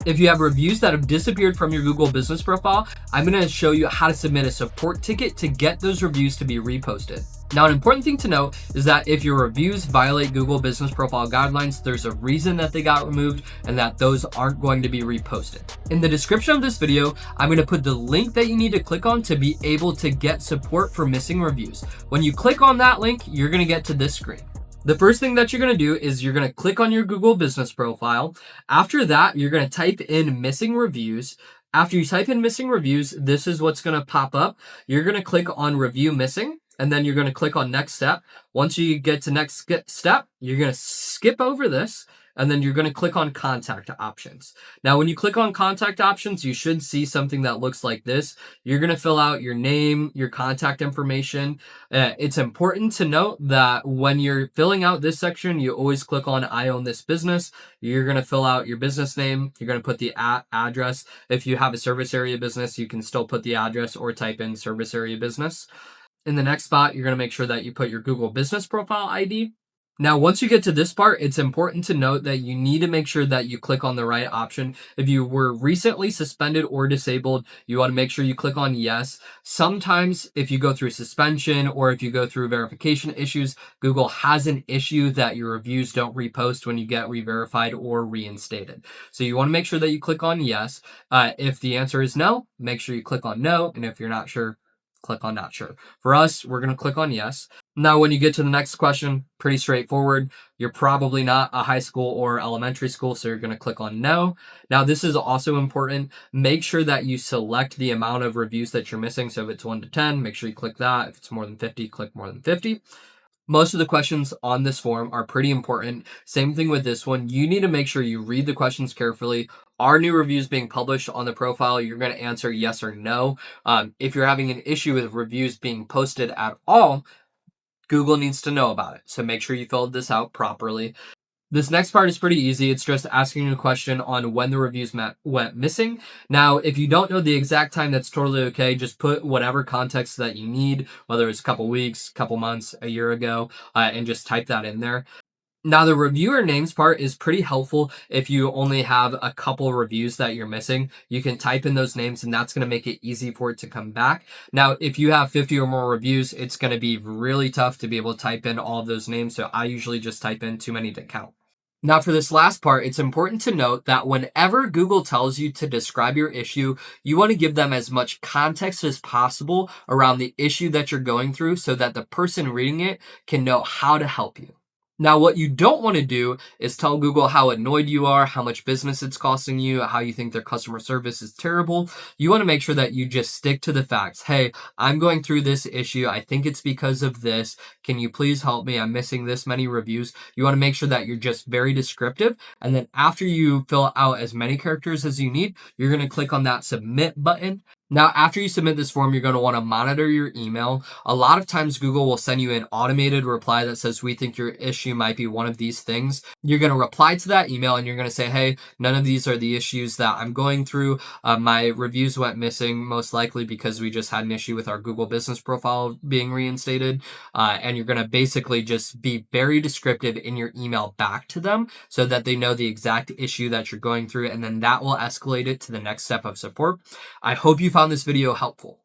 If you have reviews that have disappeared from your Google business profile, I'm going to show you how to submit a support ticket to get those reviews to be reposted. Now, an important thing to note is that if your reviews violate Google business profile guidelines, there's a reason that they got removed and that those aren't going to be reposted. In the description of this video, I'm going to put the link that you need to click on to be able to get support for missing reviews. When you click on that link, you're going to get to this screen. The first thing that you're going to do is you're going to click on your Google business profile. After that, you're going to type in missing reviews. After you type in missing reviews, this is what's going to pop up. You're going to click on review missing, and then you're going to click on next step. Once you get to next step, you're going to skip over this, and then you're going to click on contact options. Now, when you click on contact options, you should see something that looks like this. You're going to fill out your name, your contact information. It's important to note that when you're filling out this section, you always click on I own this business. You're going to fill out your business name. You're going to put the address. If you have a service area business, you can still put the address or type in service area business. In the next spot, you're going to make sure that you put your Google business profile ID. Now, once you get to this part, it's important to note that you need to make sure that you click on the right option. If you were recently suspended or disabled, you want to make sure you click on yes. Sometimes if you go through suspension or if you go through verification issues, Google has an issue that your reviews don't repost when you get re-verified or reinstated. So you want to make sure that you click on yes. If the answer is no, make sure you click on no. And if you're not sure, click on not sure. For us, we're going to click on yes. Now, when you get to the next question, pretty straightforward. You're probably not a high school or elementary school, so you're going to click on no. Now, this is also important. Make sure that you select the amount of reviews that you're missing. So if it's 1 to 10, make sure you click that. If it's more than 50, click more than 50. Most of the questions on this form are pretty important. Same thing with this one. You need to make sure you read the questions carefully. Are new reviews being published on the profile? You're going to answer yes or no. If you're having an issue with reviews being posted at all, Google needs to know about it. So make sure you filled this out properly. This next part is pretty easy. It's just asking a question on when the reviews went missing. Now, if you don't know the exact time, that's totally okay. Just put whatever context that you need, whether it's a couple weeks, couple months, a year ago, and just type that in there. Now, the reviewer names part is pretty helpful if you only have a couple reviews that you're missing. You can type in those names and that's going to make it easy for it to come back. Now, if you have 50 or more reviews, it's going to be really tough to be able to type in all of those names. So I usually just type in too many to count. Now, for this last part, it's important to note that whenever Google tells you to describe your issue, you want to give them as much context as possible around the issue that you're going through so that the person reading it can know how to help you. Now, what you don't want to do is tell Google how annoyed you are, how much business it's costing you, how you think their customer service is terrible. You want to make sure that you just stick to the facts. Hey, I'm going through this issue. I think it's because of this. Can you please help me? I'm missing this many reviews. You want to make sure that you're just very descriptive. And then after you fill out as many characters as you need, you're going to click on that submit button. Now, after you submit this form, you're going to want to monitor your email. A lot of times Google will send you an automated reply that says, we think your issue might be one of these things. You're going to reply to that email and you're going to say, hey, none of these are the issues that I'm going through. My reviews went missing, most likely because we just had an issue with our Google business profile being reinstated. And you're going to basically just be very descriptive in your email back to them so that they know the exact issue that you're going through. And then that will escalate it to the next step of support. I hope you found this video helpful.